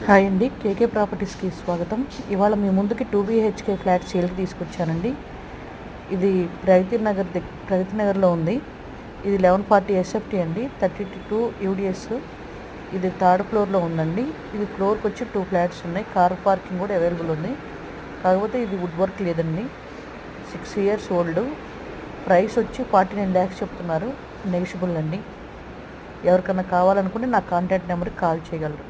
Hi అండి, కేకే ప్రాపర్టీస్కి స్వాగతం. ఇవాళ మీ ముందుకి 2 BHK ఫ్లాట్ సేల్కి తీసుకొచ్చానండి. ఇది ప్రగతి నగర్లో ఉంది. ఇది 1140 SFT అండి, 32 UDS. ఇది థర్డ్ ఫ్లోర్లో ఉందండి. ఇది ఫ్లోర్కి వచ్చి 2 ఫ్లాట్స్ ఉన్నాయి. కార్ పార్కింగ్ కూడా అవైలబుల్ ఉంది. కాకపోతే ఇది వుడ్ వర్క్ లేదండి. 6 years ఓల్డ్. ప్రైస్ వచ్చి 49 lakhs చెప్తున్నారు. నెగిషియబుల్ అండి. ఎవరికన్నా కావాలనుకుంటే నా కాంటాక్ట్ నెంబర్కి కాల్ చేయగలరు.